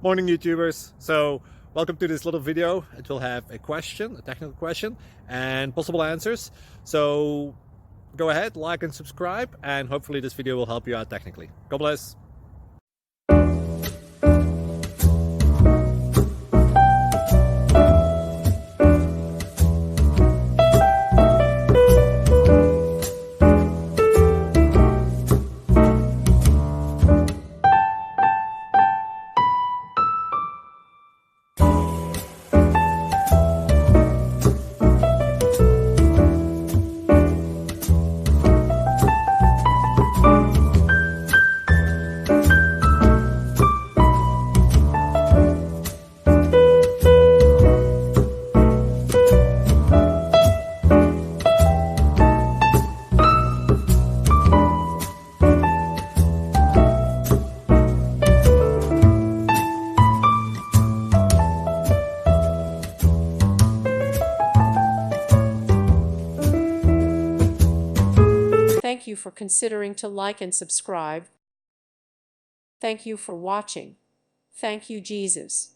Morning YouTubers. So welcome to this little video. It will have a question, a technical question, and possible answers. So go ahead, like and subscribe, and hopefully this video will help you out technically. God bless. Thank you for considering to like and subscribe. Thank you for watching. Thank you, Jesus.